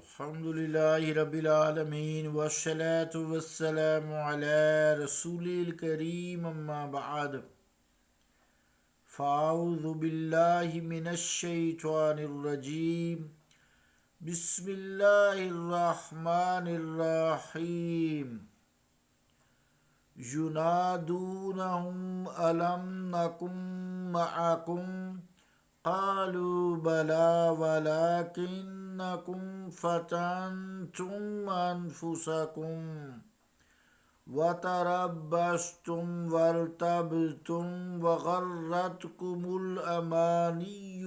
الحمد لله رب العالمين والصلاة والسلام على رسول الكريم أما بعد فأعوذ بالله من الشيطان الرجيم بسم الله الرحمن الرحيم ينادونهم ألم نكن معكم قالوا بلى ولكنكم فتنتم أنفسكم وتربصتم وارتبتم وغرتكم الأماني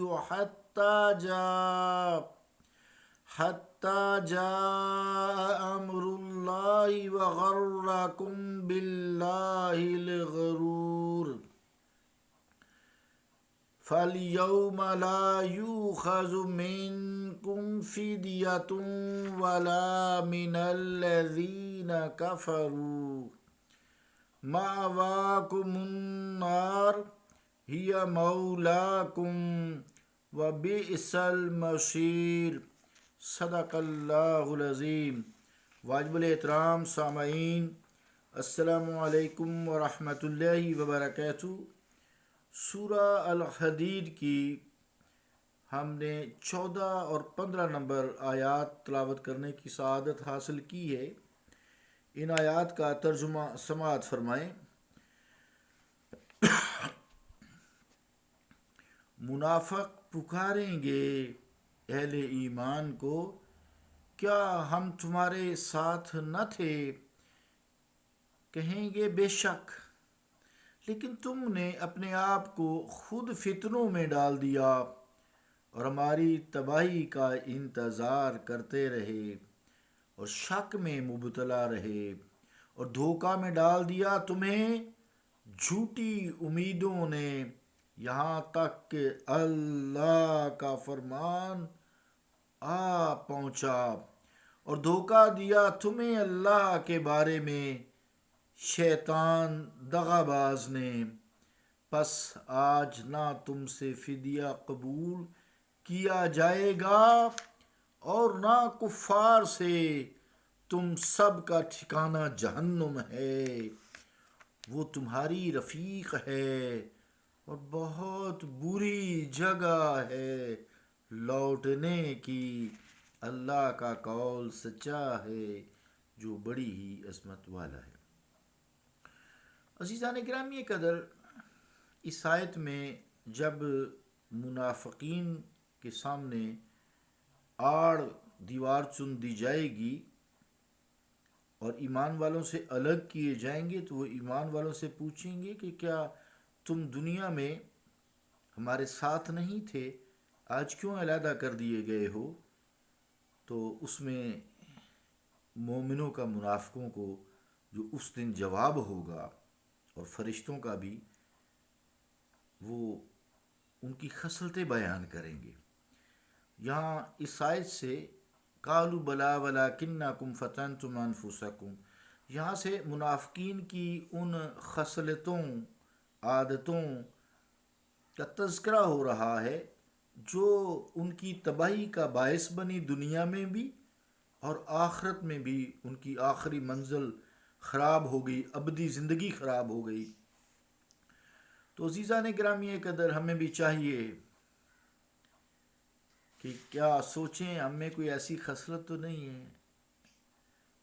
حتى جاء أمر الله وغركم بالله الغرور فَالْيَوْمَ لَا يُؤْخَذُ مِنْكُمْ فِدْيَةٌ وَلَا مِنَ الَّذِينَ كَفَرُوا مَأْوَاكُمُ النَّارُ هِيَ مَوْلَاكُمْ وَبِئْسَ الْمَصِيرُ صدق اللہ العظیم۔ واجب الاحترام سامعین، السلام علیکم ورحمۃ اللہ وبرکاتہ۔ سورہ الحدید کی ہم نے 14 اور 15 نمبر آیات تلاوت کرنے کی سعادت حاصل کی ہے۔ ان آیات کا ترجمہ سماعت فرمائیں۔ منافق پکاریں گے اہل ایمان کو، کیا ہم تمہارے ساتھ نہ تھے؟ کہیں گے بے شک، لیکن تم نے اپنے آپ کو خود فتنوں میں ڈال دیا اور ہماری تباہی کا انتظار کرتے رہے اور شک میں مبتلا رہے اور دھوکہ میں ڈال دیا تمہیں جھوٹی امیدوں نے، یہاں تک کہ اللہ کا فرمان آ پہنچا اور دھوکہ دیا تمہیں اللہ کے بارے میں شیطان دغا باز نے۔ پس آج نہ تم سے فدیہ قبول کیا جائے گا اور نہ کفار سے، تم سب کا ٹھکانہ جہنم ہے، وہ تمہاری رفیق ہے اور بہت بری جگہ ہے لوٹنے کی۔ اللہ کا قول سچا ہے جو بڑی ہی عظمت والا ہے۔ عزیزان گرامی قدر، اس آیت میں جب منافقین کے سامنے آڑ دیوار چن دی جائے گی اور ایمان والوں سے الگ کیے جائیں گے، تو وہ ایمان والوں سے پوچھیں گے کہ کیا تم دنیا میں ہمارے ساتھ نہیں تھے؟ آج کیوں علیحدہ کر دیے گئے ہو؟ تو اس میں مومنوں کا منافقوں کو جو اس دن جواب ہوگا اور فرشتوں کا بھی، وہ ان کی خصلتیں بیان کریں گے۔ یہاں اس آیت سے قالوا بلا ولکنکم فتنتم انفسکم، یہاں سے منافقین کی ان خصلتوں، عادتوں کا تذکرہ ہو رہا ہے جو ان کی تباہی کا باعث بنی، دنیا میں بھی اور آخرت میں بھی۔ ان کی آخری منزل خراب ہو گئی، ابدی زندگی خراب ہو گئی۔ تو عزیزان گرامی قدر، ہمیں بھی چاہیے کہ کیا سوچیں ہم میں کوئی ایسی خصلت تو نہیں ہے۔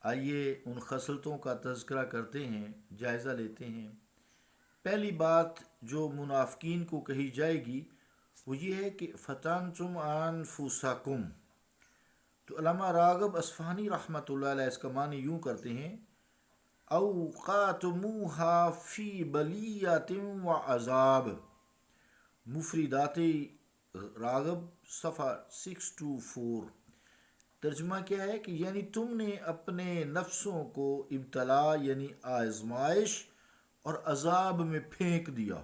آئیے ان خصلتوں کا تذکرہ کرتے ہیں، جائزہ لیتے ہیں۔ پہلی بات جو منافقین کو کہی جائے گی وہ یہ ہے کہ فتنتم انفسکم۔ تو علامہ راغب اصفہانی رحمۃ اللہ علیہ اس کا معنی یوں کرتے ہیں: اوقاتموہا فی بلیۃ و عذاب۔ مفردات راغب صفحہ 624۔ ترجمہ کیا ہے کہ یعنی تم نے اپنے نفسوں کو ابتلا یعنی آزمائش اور عذاب میں پھینک دیا۔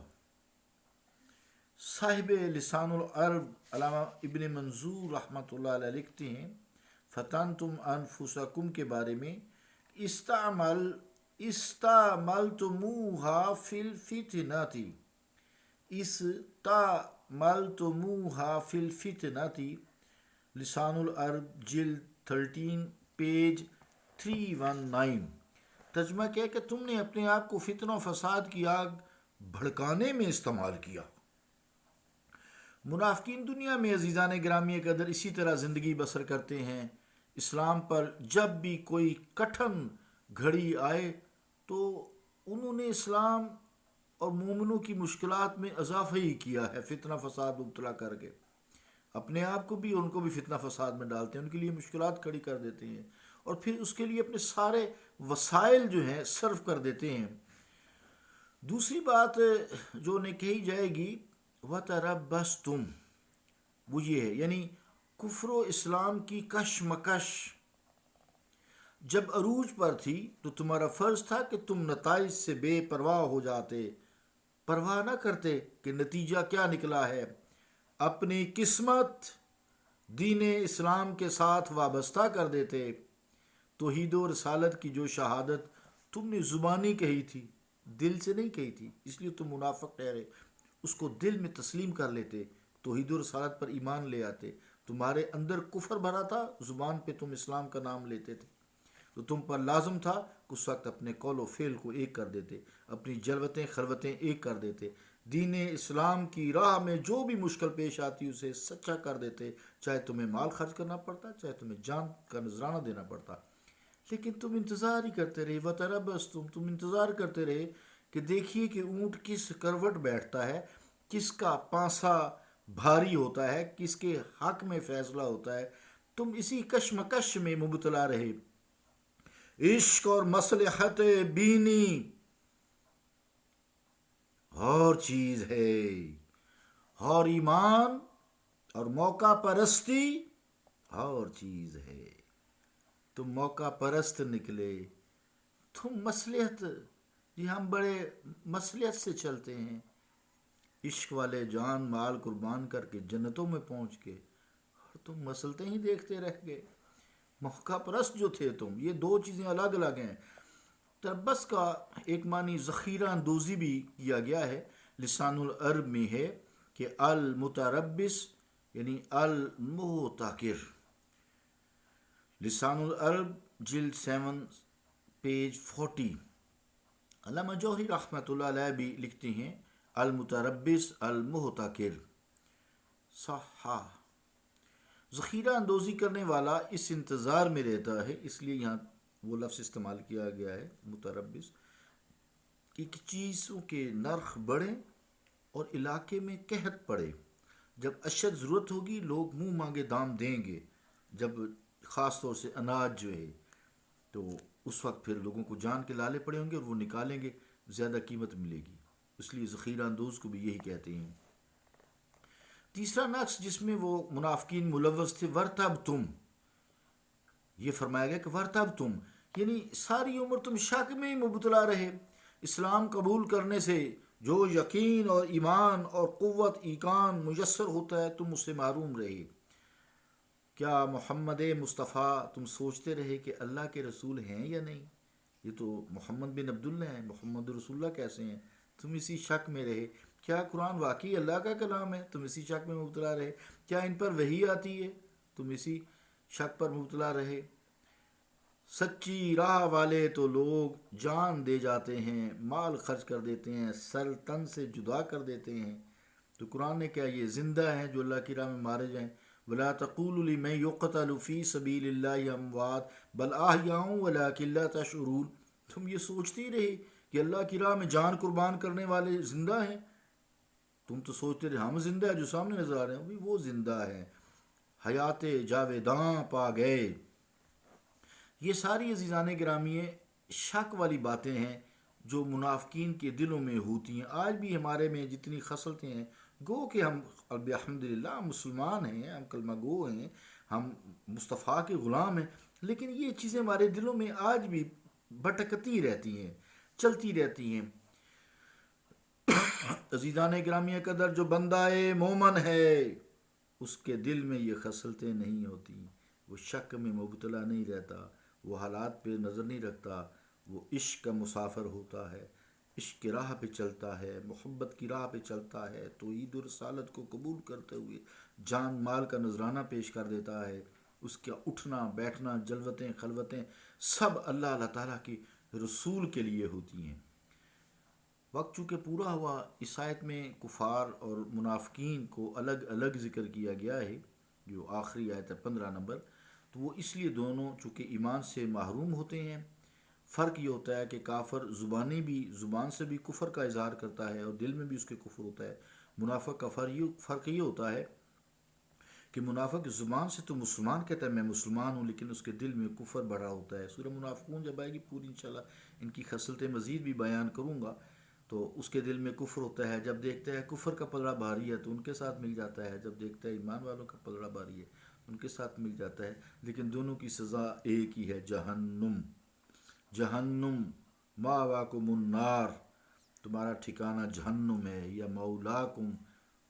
صاحب لسان العرب علامہ ابن منظور رحمۃ اللہ علیہ لکھتے ہیں فتنتم انفسکم کے بارے میں: استعملتموها فی الفتنۃ، استعملتموها فی الفتنۃ، لسان العرب جلد 13 پیج 319. ترجمہ کیا کہ تم نے اپنے آپ کو فتنہ و فساد کی آگ بھڑکانے میں استعمال کیا. منافقین دنیا میں عزیزان گرامی قدر اسی طرح زندگی بسر کرتے ہیں. اسلام پر جب بھی کوئی کٹھن گھڑی آئے تو انہوں نے اسلام اور مومنوں کی مشکلات میں اضافہ ہی کیا ہے، فتنہ فساد مبتلا کر کے. اپنے آپ کو بھی ان کو بھی فتنہ فساد میں ڈالتے ہیں، ان کے لیے مشکلات کھڑی کر دیتے ہیں اور پھر اس کے لیے اپنے سارے وسائل جو ہیں صرف کر دیتے ہیں. دوسری بات جو انہیں کہی جائے گی وَتَرَبَّصْتُمْ، وہ یہ ہے، یعنی کفر و اسلام کی کشمکش جب عروج پر تھی تو تمہارا فرض تھا کہ تم نتائج سے بے پرواہ ہو جاتے، پرواہ نہ کرتے کہ نتیجہ کیا نکلا ہے، اپنی قسمت دین اسلام کے ساتھ وابستہ کر دیتے. توحید و رسالت کی جو شہادت تم نے زبانی کہی تھی، دل سے نہیں کہی تھی، اس لیے تم منافق ٹھہرے، اس کو دل میں تسلیم کر لیتے، توحید و رسالت پر ایمان لے آتے. تمہارے اندر کفر بھرا تھا، زبان پہ تم اسلام کا نام لیتے تھے، تو تم پر لازم تھا کہ اس وقت اپنے قول و فعل کو ایک کر دیتے، اپنی جلوتیں خلوتیں ایک کر دیتے، دین اسلام کی راہ میں جو بھی مشکل پیش آتی اسے سچا کر دیتے، چاہے تمہیں مال خرچ کرنا پڑتا، چاہے تمہیں جان کا نذرانہ دینا پڑتا. لیکن تم انتظار ہی کرتے رہے. وَتَرَبَّصْتُمْ، تم انتظار کرتے رہے کہ دیکھیے کہ اونٹ کس کروٹ بیٹھتا ہے، کس کا پانسا بھاری ہوتا ہے، کس کے حق میں فیصلہ ہوتا ہے. تم اسی کشمکش میں مبتلا رہے. عشق اور مصلحت بینی اور چیز ہے، اور ایمان اور موقع پرستی اور چیز ہے. تم موقع پرست نکلے، تم مصلحت، جی ہم بڑے مصلحت سے چلتے ہیں، عشق والے جان مال قربان کر کے جنتوں میں پہنچ کے، اور تم مسلطیں ہی دیکھتے رہ گئے. موقع پرست جو تھے تم، یہ دو چیزیں الگ الگ ہیں. تربس کا ایک معنی ذخیرہ اندوزی بھی کیا گیا ہے. لسان العرب میں ہے کہ المتربس یعنی المحتکر. لسان العرب جلد 7 پیج 40. علامہ جوہری رحمۃ اللہ علیہ بھی لکھتے ہیں المتربس المحتکر. صحا، ذخیرہ اندوزی کرنے والا اس انتظار میں رہتا ہے، اس لیے یہاں وہ لفظ استعمال کیا گیا ہے متربص، کہ چیزوں کے نرخ بڑھیں اور علاقے میں قحط پڑے. جب اشد ضرورت ہوگی لوگ منہ مانگے دام دیں گے، جب خاص طور سے اناج جو ہے تو اس وقت پھر لوگوں کو جان کے لالے پڑے ہوں گے اور وہ نکالیں گے، زیادہ قیمت ملے گی. اس لیے ذخیرہ اندوز کو بھی یہی کہتے ہیں. تیسرا نقص جس میں وہ منافقین ملوث تھے، ورتبتم، یہ فرمایا گیا کہ ورتبتم یعنی ساری عمر تم شک میں ہی مبتلا رہے. اسلام قبول کرنے سے جو یقین اور ایمان اور قوت ایقان میسر ہوتا ہے تم اس سے محروم رہے. کیا محمد مصطفیٰ تم سوچتے رہے کہ اللہ کے رسول ہیں یا نہیں؟ یہ تو محمد بن عبداللہ ہیں، محمد رسول اللہ کیسے ہیں؟ تم اسی شک میں رہے. کیا قرآن واقعی اللہ کا کلام ہے؟ تم اسی شک میں مبتلا رہے. کیا ان پر وحی آتی ہے؟ تم اسی شک پر مبتلا رہے. سچی راہ والے تو لوگ جان دے جاتے ہیں، مال خرچ کر دیتے ہیں، سر تن سے جدا کر دیتے ہیں. تو قرآن نے کیا یہ زندہ ہیں جو اللہ کی راہ میں مارے جائیں؟ وَلَا تَقُولُوا لِمَن يُقْتَلُ فِي سَبِيلِ اللَّهِ أَمْوَاتٌ بَلْ أَحْيَاءٌ وَلَٰكِن لَّا تَشْعُرُونَ. تم یہ سوچتے ہی رہے کہ اللہ کی راہ میں جان قربان کرنے والے زندہ ہیں. تم تو سوچتے رہے ہم زندہ ہیں، جو سامنے نظر آ رہے ہیں وہ زندہ ہیں، حیات جاویداں پا گئے. یہ ساری عزیزان گرامی شک والی باتیں ہیں جو منافقین کے دلوں میں ہوتی ہیں. آج بھی ہمارے میں جتنی خصلتیں ہیں، گو کہ ہم الحمدللہ مسلمان ہیں، ہم کلمہ گو ہیں، ہم مصطفیٰ کے غلام ہیں، لیکن یہ چیزیں ہمارے دلوں میں آج بھی بھٹکتی رہتی ہیں، چلتی رہتی ہیں. عزیزان گرامی قدر، جو بندہ مومن ہے اس کے دل میں یہ خصلتیں نہیں ہوتی، وہ شک میں مبتلا نہیں رہتا، وہ حالات پہ نظر نہیں رکھتا، وہ عشق کا مسافر ہوتا ہے، عشق کی راہ پہ چلتا ہے، محبت کی راہ پہ چلتا ہے، توحید و رسالت کو قبول کرتے ہوئے جان مال کا نذرانہ پیش کر دیتا ہے. اس کا اٹھنا بیٹھنا، جلوتیں خلوتیں سب اللہ تعالیٰ کے رسول کے لیے ہوتی ہیں۔ وقت چونکہ پورا ہوا، اس آیت میں کفار اور منافقین کو الگ الگ ذکر کیا گیا ہے، جو آخری آیت ہے 15 نمبر، تو وہ اس لیے دونوں چونکہ ایمان سے محروم ہوتے ہیں۔ فرق یہ ہوتا ہے کہ کافر زبان سے بھی کفر کا اظہار کرتا ہے اور دل میں بھی اس کے کفر ہوتا ہے۔ منافق کا فرق یہ ہوتا ہے کہ منافق زبان سے تو مسلمان کہتا ہے میں مسلمان ہوں، لیکن اس کے دل میں کفر بھرا ہوتا ہے۔ سورہ منافقون جب آئے گی پوری انشاءاللہ ان کی خصلتیں مزید بھی بیان کروں گا، تو اس کے دل میں کفر ہوتا ہے، جب دیکھتا ہے کفر کا پلڑا بھاری ہے تو ان کے ساتھ مل جاتا ہے، جب دیکھتا ہے ایمان والوں کا پلڑا بھاری ہے ان کے ساتھ مل جاتا ہے، لیکن دونوں کی سزا ایک ہی ہے، جہنم۔ جہنم ماواکم النار، تمہارا ٹھکانہ جہنم ہے، یا مولاکم،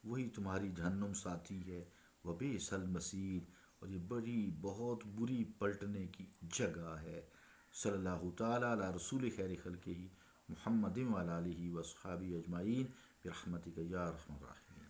وہی تمہاری جہنم ساتھی ہے، وبئس المصیر، اور یہ بڑی بہت بری پلٹنے کی جگہ ہے۔ صلی اللہ تعالیٰ علی رسول خیر خلقہ محمد وعلی آلہ وصحبہ اجمعین برحمتک یا ارحم الراحمین۔